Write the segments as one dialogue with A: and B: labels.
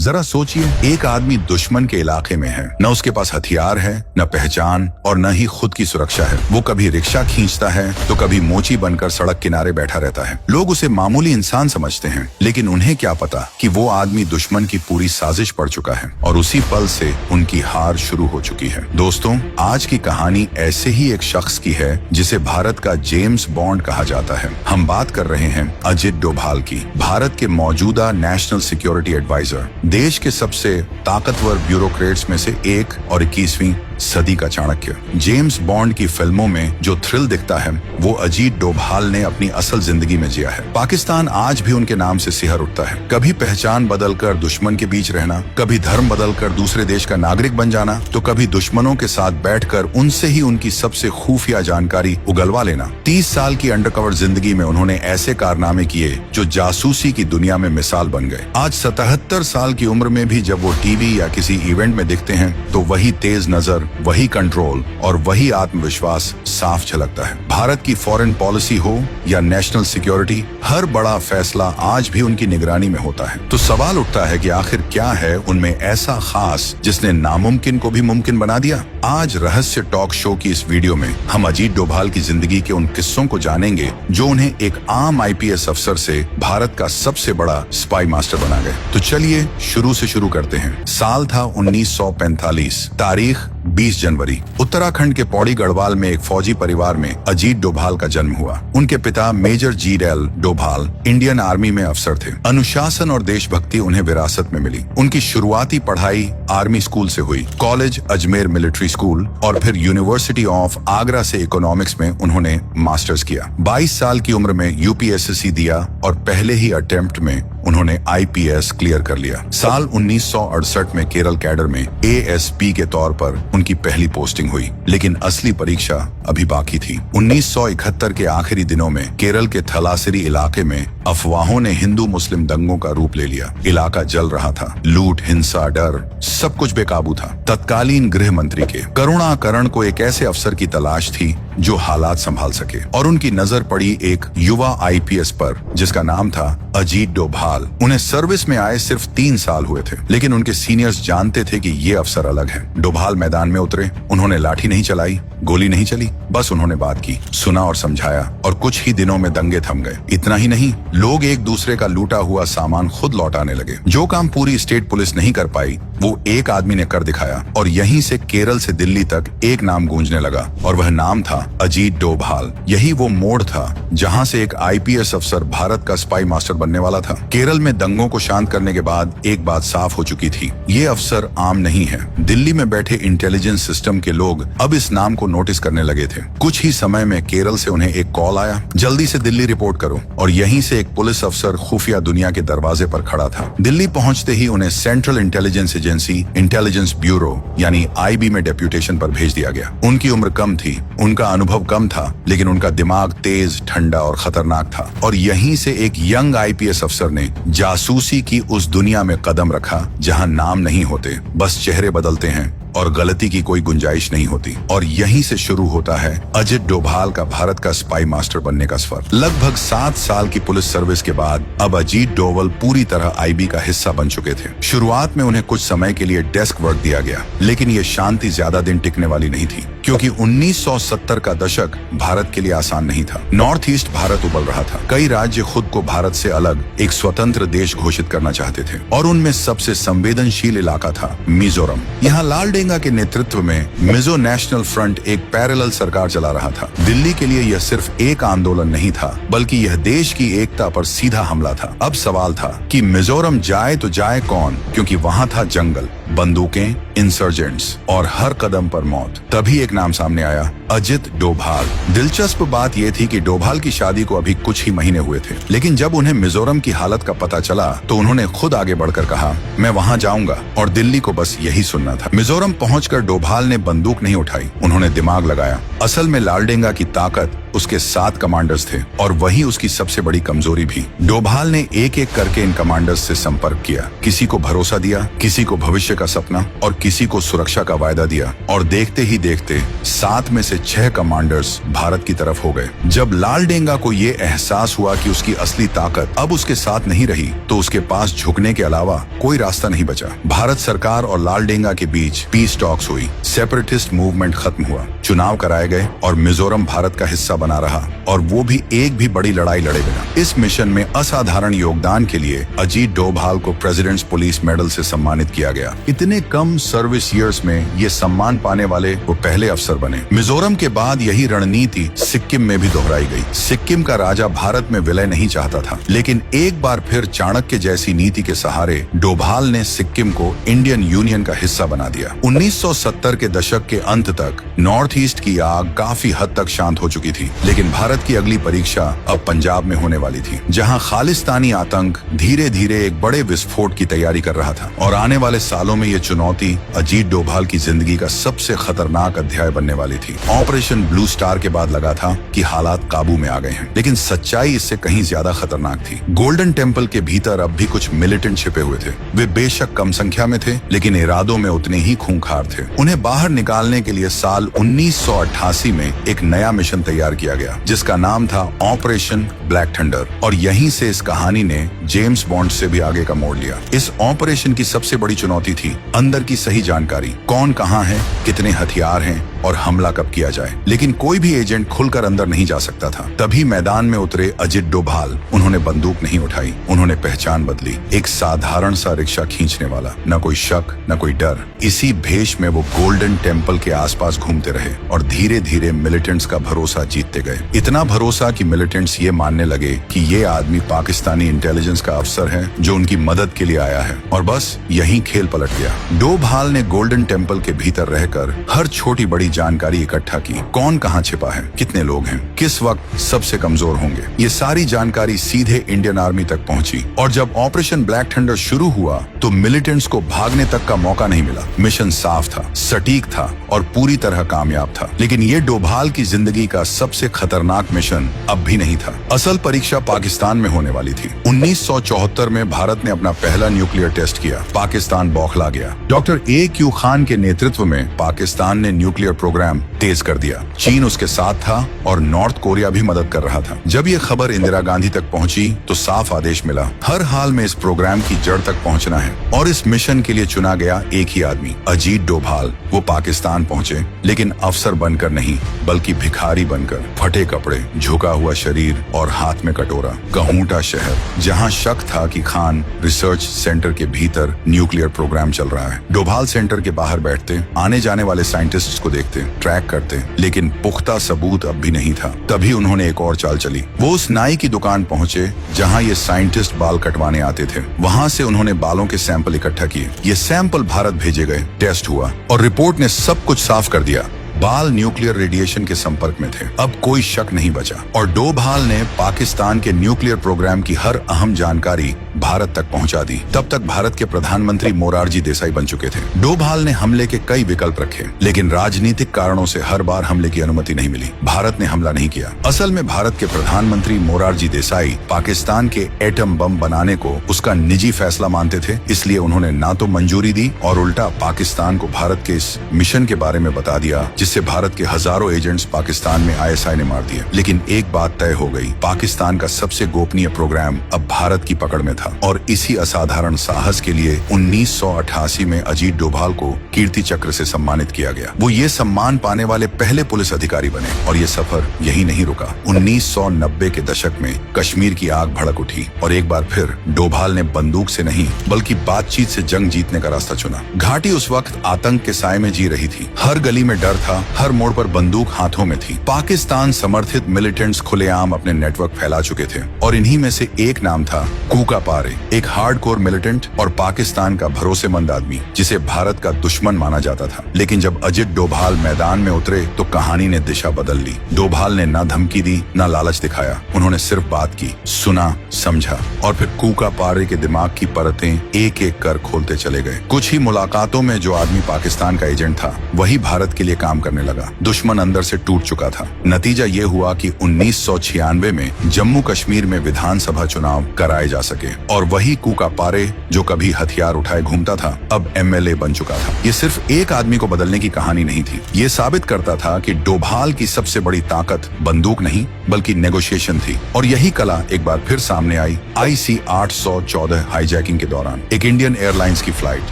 A: जरा सोचिए, एक आदमी दुश्मन के इलाके में है, न उसके पास हथियार है, न पहचान और न ही खुद की सुरक्षा है। वो कभी रिक्शा खींचता है तो कभी मोची बनकर सड़क किनारे बैठा रहता है। लोग उसे मामूली इंसान समझते हैं, लेकिन उन्हें क्या पता कि वो आदमी दुश्मन की पूरी साजिश पड़ चुका है और उसी पल से उनकी हार शुरू हो चुकी है। दोस्तों, आज की कहानी ऐसे ही एक शख्स की है जिसे भारत का जेम्स बॉन्ड कहा जाता है। हम बात कर रहे हैं अजित डोभाल की, भारत के मौजूदा नेशनल सिक्योरिटी एडवाइजर, देश के सबसे ताकतवर ब्यूरोक्रेट्स में से एक और 21वीं सदी का चाणक्य। जेम्स बॉन्ड की फिल्मों में जो थ्रिल दिखता है वो अजीत डोभाल ने अपनी असल जिंदगी में जिया है। पाकिस्तान आज भी उनके नाम से सिहर उठता है। कभी पहचान बदलकर दुश्मन के बीच रहना, कभी धर्म बदलकर दूसरे देश का नागरिक बन जाना, तो कभी दुश्मनों के साथ बैठकर उनसे ही उनकी सबसे खुफिया जानकारी उगलवा लेना। 30 साल की अंडरकवर जिंदगी में उन्होंने ऐसे कारनामे किए जो जासूसी की दुनिया में मिसाल बन गए। आज 77 साल की उम्र में भी जब वो टीवी या किसी इवेंट में दिखते हैं तो वही तेज नजर, वही कंट्रोल और वही आत्मविश्वास साफ झलकता है। भारत की फॉरेन पॉलिसी हो या नेशनल सिक्योरिटी, हर बड़ा फैसला आज भी उनकी निगरानी में होता है। तो सवाल उठता है कि आखिर क्या है उनमें ऐसा खास जिसने नामुमकिन को भी मुमकिन बना दिया। आज रहस्य टॉक शो की इस वीडियो में हम अजीत डोभाल की जिंदगी के उन किस्सों को जानेंगे जो उन्हें एक आम IPS अफसर से भारत का सबसे बड़ा स्पाई मास्टर बना गए। तो चलिए शुरू से शुरू करते हैं। साल था 1945, तारीख 20 जनवरी। उत्तराखंड के पौड़ी गढ़वाल में एक फौजी परिवार में अजीत डोभाल का जन्म हुआ। उनके पिता major GL Doval Indian army में अफसर थे। अनुशासन और देशभक्ति उन्हें विरासत में मिली। उनकी शुरुआती पढ़ाई आर्मी स्कूल से हुई, कॉलेज अजमेर मिलिट्री स्कूल और फिर यूनिवर्सिटी ऑफ आगरा से इकोनॉमिक्स में उन्होंने मास्टर्स किया। 22 साल की उम्र में UPSSC दिया और पहले ही अटेम्प्ट में उन्होंने IPS क्लियर कर लिया। साल 1968 में केरल कैडर में ASP के तौर पर उनकी पहली पोस्टिंग हुई, लेकिन असली परीक्षा अभी बाकी थी। 1971 के आखिरी दिनों में केरल के थलासिरी इलाके में अफवाहों ने हिंदू मुस्लिम दंगों का रूप ले लिया। इलाका जल रहा था, लूट, हिंसा, डर, सब कुछ बेकाबू था। तत्कालीन गृह मंत्री के करुणाकरण को एक ऐसे अफसर की तलाश थी जो हालात संभाल सके, और उनकी नजर पड़ी एक युवा IPS पर जिसका नाम था अजीत डोभाल। उन्हें सर्विस में आए सिर्फ 3 साल हुए थे, लेकिन उनके सीनियर्स जानते थे कि ये अफसर अलग है। डोभाल मैदान में उतरे, उन्होंने लाठी नहीं चलाई, गोली नहीं चली, बस उन्होंने बात की, सुना और समझाया, और कुछ ही दिनों में दंगे थम गए। इतना ही नहीं, लोग एक दूसरे का लूटा हुआ सामान खुद लौटाने लगे। जो काम पूरी स्टेट पुलिस नहीं कर पाई वो एक आदमी ने कर दिखाया, और यहीं से केरल से दिल्ली तक एक नाम गूंजने लगा, और वह नाम था अजीत डोभाल। यही वो मोड़ था जहां से एक IPS अफसर भारत का स्पाई मास्टर बनने वाला था। केरल में दंगों को शांत करने के बाद एक बात साफ हो चुकी थी, ये अफसर आम नहीं है। दिल्ली में बैठे इंटेलिजेंस सिस्टम के लोग अब इस नाम को नोटिस करने लगे थे। कुछ ही समय में केरल से उन्हें एक कॉल आया, जल्दी से दिल्ली रिपोर्ट करो, और यहीं से एक पुलिस अफसर खुफिया दुनिया के दरवाजे पर खड़ा था। दिल्ली पहुंचते ही उन्हें central intelligence agency intelligence bureau यानी IB में डेप्यूटेशन पर भेज दिया गया। उनकी उम्र कम थी, उनका अनुभव कम था, लेकिन उनका दिमाग तेज, ठंडा और खतरनाक था। और यहीं से एक यंग IPS अफसर ने जासूसी की उस दुनिया में कदम रखा जहां नाम नहीं होते, बस चेहरे बदलते हैं और गलती की कोई गुंजाइश नहीं होती। और यहीं से शुरू होता है अजित डोभाल का भारत का स्पाई मास्टर बनने का सफर। लगभग 7 साल की पुलिस सर्विस के बाद अब अजीत डोभाल पूरी तरह IB का हिस्सा बन चुके थे। शुरुआत में उन्हें कुछ समय के लिए डेस्क वर्क दिया गया, लेकिन ये शांति ज्यादा दिन टिकने वाली नहीं थी, क्योंकि 1970 का दशक भारत के लिए आसान नहीं था। नॉर्थ ईस्ट भारत उबल रहा था। कई राज्य खुद को भारत से अलग एक स्वतंत्र देश घोषित करना चाहते थे, और उनमें सबसे संवेदनशील इलाका था मिजोरम। यहाँ लाल डेंगा के नेतृत्व में मिजो नेशनल फ्रंट एक पैरेलल सरकार चला रहा था। दिल्ली के लिए यह सिर्फ एक आंदोलन नहीं था, बल्कि यह देश की एकता पर सीधा हमला था। अब सवाल था कि मिजोरम जाए तो जाए कौन, क्योंकि वहां था जंगल, बंदूकें, इंसर्जेंट्स और हर कदम पर मौत। तभी एक नाम सामने आया, अजित डोभाल। दिलचस्प बात यह थी कि डोभाल की शादी को अभी कुछ ही महीने हुए थे, लेकिन जब उन्हें मिजोरम की हालत का पता चला तो उन्होंने खुद आगे बढ़कर कहा, मैं वहां जाऊंगा, और दिल्ली को बस यही सुनना था। मिजोरम पहुंचकर डोभाल ने बंदूक नहीं उठाई, उन्होंने दिमाग लगाया। असल में लाल डेंगा की ताकत उसके 7 कमांडर्स थे और वही उसकी सबसे बड़ी कमजोरी भी। डोभाल ने एक एक करके इन कमांडर्स से संपर्क किया, किसी को भरोसा दिया, किसी को भविष्य का सपना और किसी को सुरक्षा का वायदा दिया, और देखते ही देखते 7 में से 6 कमांडर्स भारत की तरफ हो गए। जब लालडेंगा को ये एहसास हुआ कि उसकी असली ताकत अब उसके साथ नहीं रही, तो उसके पास झुकने के अलावा कोई रास्ता नहीं बचा। भारत सरकार और लालडेंगा के बीच पीस टॉक्स हुई, सेपरेटिस्ट मूवमेंट खत्म हुआ, चुनाव कराए गए और मिजोरम भारत का हिस्सा बना रहा, और वो भी एक भी बड़ी लड़ाई लड़े बिना। इस मिशन में असाधारण योगदान के लिए अजीत डोभाल को प्रेसिडेंट्स पुलिस मेडल से सम्मानित किया गया। इतने कम सर्विस ईयर्स में ये सम्मान पाने वाले वो पहले अफसर बने। मिजोरम के बाद यही रणनीति सिक्किम में भी दोहराई गई। सिक्किम का राजा भारत में विलय नहीं चाहता था, लेकिन एक बार फिर चाणक्य जैसी नीति के सहारे डोभाल ने सिक्किम को इंडियन यूनियन का हिस्सा बना दिया। 1970 के दशक के अंत तक नॉर्थ ईस्ट की आग काफी हद तक शांत हो चुकी थी, लेकिन भारत की अगली परीक्षा अब पंजाब में होने वाली थी, जहां खालिस्तानी आतंक धीरे धीरे एक बड़े विस्फोट की तैयारी कर रहा था। और आने वाले सालों में ये चुनौती अजीत डोभाल की जिंदगी का सबसे खतरनाक अध्याय बनने वाली थी। ऑपरेशन ब्लू स्टार के बाद लगा था कि हालात काबू में आ गए हैं, लेकिन सच्चाई इससे कहीं ज्यादा खतरनाक थी। गोल्डन टेम्पल के भीतर अब भी कुछ मिलिटेंट छिपे हुए थे। वे बेशक कम संख्या में थे, लेकिन इरादों में उतने ही खूंखार थे। उन्हें बाहर निकालने के लिए साल 1988 में एक नया मिशन तैयार किया गया, जिसका नाम था ऑपरेशन ब्लैक थंडर, और यहीं से इस कहानी ने जेम्स बॉन्ड से भी आगे का मोड़ लिया। इस ऑपरेशन की सबसे बड़ी चुनौती थी अंदर की सही जानकारी, कौन कहां है, कितने हथियार हैं और हमला कब किया जाए। लेकिन कोई भी एजेंट खुलकर अंदर नहीं जा सकता था। तभी मैदान में उतरे अजीत डोभाल। उन्होंने बंदूक नहीं उठाई, उन्होंने पहचान बदली। एक साधारण सा रिक्शा खींचने वाला, न कोई शक न कोई डर। इसी भेष में वो गोल्डन टेम्पल के आसपास घूमते रहे और धीरे धीरे मिलिटेंट्स का भरोसा जीतते गए। इतना भरोसा कि मिलिटेंट्स ये मानने लगे कि ये आदमी पाकिस्तानी इंटेलिजेंस का अफसर है जो उनकी मदद के लिए आया है। और बस यहीं खेल पलट गया। डोभाल ने गोल्डन टेम्पल के भीतर रहकर हर छोटी बड़ी जानकारी इकट्ठा की। कौन कहां छिपा है, कितने लोग हैं, किस वक्त सबसे कमजोर होंगे। ये सारी जानकारी सीधे इंडियन आर्मी तक पहुंची, और जब ऑपरेशन ब्लैक थंडर शुरू हुआ तो मिलिटेंट्स को भागने तक का मौका नहीं मिला। मिशन साफ था, सटीक था और पूरी तरह कामयाब था। लेकिन ये डोभाल की जिंदगी का सबसे खतरनाक मिशन अब भी नहीं था। असल परीक्षा पाकिस्तान में होने वाली थी। 1974 में भारत ने अपना पहला न्यूक्लियर टेस्ट किया। पाकिस्तान बौखला गया। Doctor A.Q. खान के नेतृत्व में पाकिस्तान ने न्यूक्लियर प्रोग्राम तेज कर दिया। चीन उसके साथ था और नॉर्थ कोरिया भी मदद कर रहा था। जब ये खबर इंदिरा गांधी तक पहुंची तो साफ आदेश मिला, हर हाल में इस प्रोग्राम की जड़ तक पहुंचना है। और इस मिशन के लिए चुना गया एक ही आदमी, अजीत डोभाल। वो पाकिस्तान पहुंचे, लेकिन अफसर बनकर नहीं, बल्कि भिखारी बनकर। फटे कपड़े, झुका हुआ शरीर और हाथ में कटोरा। कहूटा शहर, जहां शक था कि खान रिसर्च सेंटर के भीतर न्यूक्लियर प्रोग्राम चल रहा है। डोभाल सेंटर के बाहर बैठते, आने जाने वाले साइंटिस्ट्स को देखते, ट्रैक करते, लेकिन पुख्ता सबूत अब भी नहीं था। तभी उन्होंने एक और चाल चली। वो उस नाई की दुकान पहुंचे जहां ये साइंटिस्ट बाल कटवाने आते थे। वहां से उन्होंने बालों के सैंपल इकट्ठा किए। ये सैंपल भारत भेजे गए, टेस्ट हुआ और रिपोर्ट ने सब कुछ साफ कर दिया। बाल न्यूक्लियर रेडिएशन के संपर्क में थे। अब कोई शक नहीं बचा और डोभाल ने पाकिस्तान के न्यूक्लियर प्रोग्राम की हर अहम जानकारी भारत तक पहुंचा दी। तब तक भारत के प्रधानमंत्री मोरारजी देसाई बन चुके थे। डोभाल ने हमले के कई विकल्प रखे, लेकिन राजनीतिक कारणों से हर बार हमले की अनुमति नहीं मिली। भारत ने हमला नहीं किया। असल में भारत के प्रधानमंत्री मोरारजी देसाई पाकिस्तान के एटम बम बनाने को उसका निजी फैसला मानते थे, इसलिए उन्होंने ना तो मंजूरी दी और उल्टा पाकिस्तान को भारत के इस मिशन के बारे में बता दिया, जिससे भारत के हजारों एजेंट्स पाकिस्तान में ISI ने मार दिए। लेकिन एक बात तय हो गई, पाकिस्तान का सबसे गोपनीय प्रोग्राम अब भारत की पकड़ में था। और इसी असाधारण साहस के लिए 1988 में अजीत डोभाल को कीर्ति चक्र से सम्मानित किया गया। वो ये सम्मान पाने वाले पहले पुलिस अधिकारी बने। और ये सफर यही नहीं रुका। 1990 के दशक में कश्मीर की आग भड़क उठी और एक बार फिर डोभाल ने बंदूक से नहीं बल्कि बातचीत से जंग जीतने का रास्ता चुना। घाटी उस वक्त आतंक के साए में जी रही थी। हर गली में डर था, हर मोड़ पर बंदूक हाथों में थी। पाकिस्तान समर्थित मिलिटेंट्स खुलेआम अपने नेटवर्क फैला चुके थे और इन्हीं में से एक नाम था कूका पारे, एक हार्डकोर मिलिटेंट और पाकिस्तान का भरोसेमंद आदमी जिसे भारत का दुश्मन माना जाता था। लेकिन जब अजित डोभाल मैदान में उतरे तो कहानी ने दिशा बदल ली। डोभाल ने ना धमकी दी, ना लालच दिखाया। उन्होंने सिर्फ बात की, सुना, समझा और फिर कूका पारे के दिमाग की परतें एक एक कर खोलते चले गए। कुछ ही मुलाकातों में जो आदमी पाकिस्तान का एजेंट था वही भारत के लिए काम करने लगा। दुश्मन अंदर से टूट चुका था। नतीजा ये हुआ कि 1996 में जम्मू कश्मीर में विधानसभा चुनाव कराए जा सके और वही कूका पारे जो कभी हथियार उठाए घूमता था अब एमएलए बन चुका था। ये सिर्फ एक आदमी को बदलने की कहानी नहीं थी। ये साबित करता था कि डोभाल की सबसे बड़ी ताकत बंदूक नहीं बल्कि नेगोशिएशन थी। और यही कला एक बार फिर सामने आई IC 814 हाईजैकिंग के दौरान। एक इंडियन एयरलाइंस की फ्लाइट,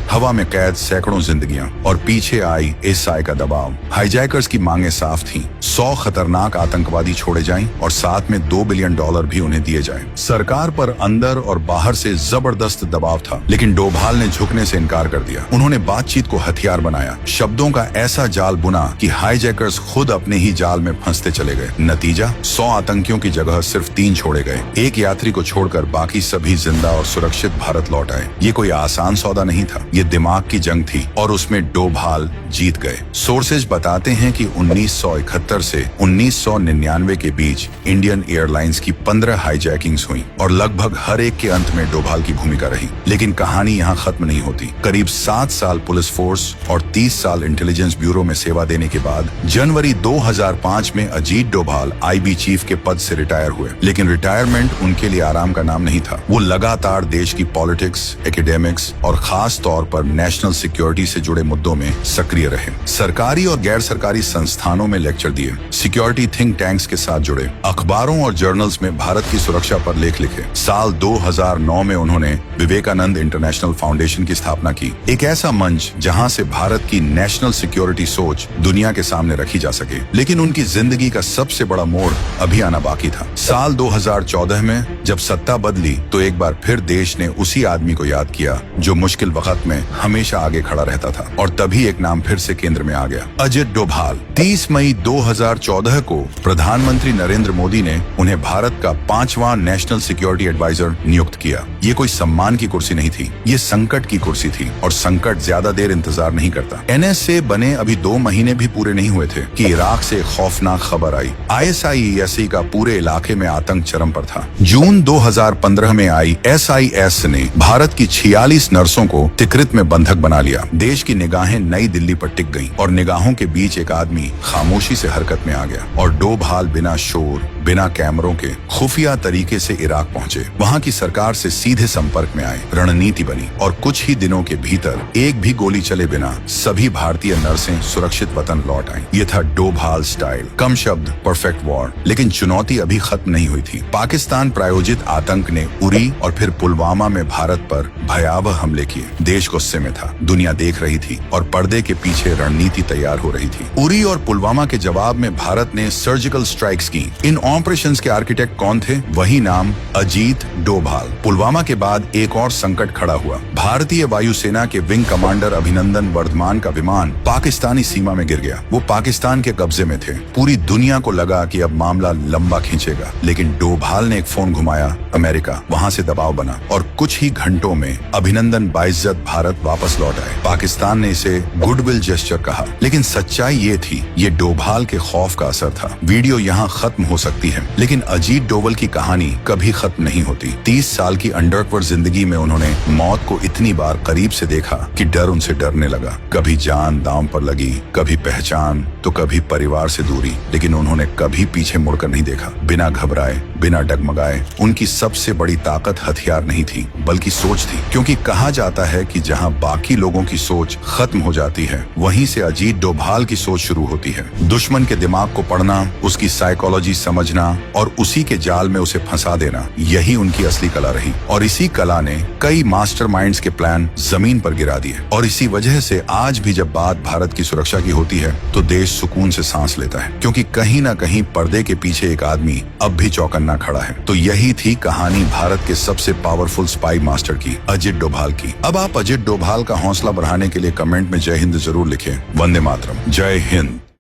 A: हवा में कैद सैकड़ों जिंदगियां और पीछे आई SI का दबाव। हाईजैकर्स की मांगे साफ थीं, 100 खतरनाक आतंकवादी छोड़े जाएं और साथ में $2 बिलियन भी उन्हें दिए जाएं। सरकार पर अंदर और बाहर से जबरदस्त दबाव था, लेकिन डोभाल ने झुकने से इनकार कर दिया। उन्होंने बातचीत को हथियार बनाया, शब्दों का ऐसा जाल बुना कि हाईजैकर्स खुद अपने ही जाल में फंसते चले गए। नतीजा 100 आतंकियों की जगह सिर्फ 3 छोड़े गए। एक यात्री को छोड़कर बाकी सभी जिंदा और सुरक्षित भारत लौट आए। ये कोई आसान सौदा नहीं था, ये दिमाग की जंग थी और उसमें डोभाल जीत गए। सोर्सेज बताते हैं कि 1971 से 1999 के बीच इंडियन एयरलाइंस की 15 हाईजैकिंग्स हुई और लगभग हर एक के अंत में डोभाल की भूमिका रही। लेकिन कहानी यहाँ खत्म नहीं होती। करीब 7 साल पुलिस फोर्स और 30 साल इंटेलिजेंस ब्यूरो में सेवा देने के बाद जनवरी 2005 में अजीत डोभाल IB चीफ के पद से रिटायर हुए। लेकिन रिटायरमेंट उनके लिए आराम का नाम नहीं था। वो लगातार देश की पॉलिटिक्स, एकेडेमिक्स और खास तौर पर नेशनल सिक्योरिटी से जुड़े मुद्दों में सक्रिय रहे। सरकारी और गैर सरकारी संस्थानों में लेक्चर दिए, सिक्योरिटी थिंक टैंक्स के साथ जुड़े, अखबारों और जर्नल्स में भारत की सुरक्षा पर लेख लिखे। साल 2009 में उन्होंने विवेकानंद इंटरनेशनल फाउंडेशन की स्थापना की, एक ऐसा मंच जहां से भारत की नेशनल सिक्योरिटी सोच दुनिया के सामने रखी जा सके। लेकिन उनकी जिंदगी का सबसे बड़ा मोड़ अभी आना बाकी था। साल 2014 में जब सत्ता बदली तो एक बार फिर देश ने उसी आदमी को याद किया जो मुश्किल वक्त में हमेशा आगे खड़ा रहता था। और तभी एक नाम फिर से केंद्र में आ गया, अजित डोभाल। 30 मई 2014 को प्रधानमंत्री नरेंद्र मोदी ने उन्हें भारत का 5वां नेशनल सिक्योरिटी एडवाइजर नियुक्त किया। ये कोई सम्मान की कुर्सी नहीं थी, ये संकट की कुर्सी थी और संकट ज्यादा देर इंतजार नहीं करता। NSA बने अभी 2 महीने भी पूरे नहीं हुए थे कि इराक से खौफनाक खबर आई। ISIS का पूरे इलाके में आतंक चरम पर था। जून 2015 में आई SIS ने भारत की 46 नर्सों को तिकरित में बंधक बना लिया। देश की निगाहें नई दिल्ली पर टिक गईं और निगाहों के बीच एक आदमी खामोशी से हरकत में आ गया और डोभाल बिना शोर, बिना कैमरों के खुफिया तरीके से इराक पहुंचे। वहां की सरकार से सीधे संपर्क में आए, रणनीति बनी और कुछ ही दिनों के भीतर एक भी गोली चले बिना सभी भारतीय नर्सें सुरक्षित वतन लौट आईं। ये था डोभाल स्टाइल, कम शब्द परफेक्ट वॉर। लेकिन चुनौती अभी खत्म नहीं हुई थी। पाकिस्तान प्रायोजित आतंक ने उरी और फिर पुलवामा में भारत पर भयावह हमले किए। देश गुस्से में था, दुनिया देख रही थी और पर्दे के पीछे रणनीति तैयार हो रही थी। उरी और पुलवामा के जवाब में भारत ने सर्जिकल स्ट्राइक्स की। इन ऑपरेशंस के आर्किटेक्ट कौन थे? वही नाम, अजीत डोभाल। पुलवामा के बाद एक और संकट खड़ा हुआ। भारतीय वायुसेना के विंग कमांडर अभिनंदन वर्धमान का विमान पाकिस्तानी सीमा में गिर गया। वो पाकिस्तान के कब्जे में थे। पूरी दुनिया को लगा कि अब मामला लंबा खींचेगा, लेकिन डोभाल ने एक फोन घुमाया अमेरिका। वहां से दबाव बना और कुछ ही घंटों में अभिनंदन बाइज्जत भारत वापस लौट आए। पाकिस्तान ने इसे गुडविल जेस्चर कहा, लेकिन सच्चाई ये थी, ये डोभाल के खौफ का असर था। वीडियो यहाँ खत्म हो सकती है, लेकिन अजीत डोभाल की कहानी कभी खत्म नहीं होती। 30 साल की अंडरकवर जिंदगी में उन्होंने मौत को इतनी बार करीब से देखा कि डर उनसे डरने लगा। कभी जान दांव पर लगी, कभी पहचान तो कभी परिवार से दूरी, लेकिन उन्होंने कभी पीछे मुड़कर नहीं देखा। बिना घबराए, बिना डगमगाए। उनकी सबसे बड़ी ताकत हथियार नहीं थी बल्कि सोच थी, क्योंकि कहा जाता है कि जहां बाकी लोगों की सोच खत्म हो जाती है वहीं से अजीत डोभाल की सोच शुरू होती है। दुश्मन के दिमाग को पढ़ना, उसकी साइकोलॉजी समझना और उसी के जाल में उसे फंसा देना, यही उनकी असली कला रही। और इसी कला ने कई मास्टरमाइंड्स के प्लान जमीन पर गिरा दिए। और इसी वजह से आज भी जब बात भारत की सुरक्षा की होती है तो देश सुकून से सांस लेता है, क्योंकि कहीं ना कहीं पर्दे के पीछे एक आदमी अब भी चौकन्ना खड़ा है। तो यही थी कहानी भारत के सबसे पावरफुल स्पाई मास्टर की, अजित डोभाल की। अब आप अजित डोभाल का हौसला बढ़ाने के लिए कमेंट में जय हिंद जरूर लिखें। वंदे मातरम। जय हिंद।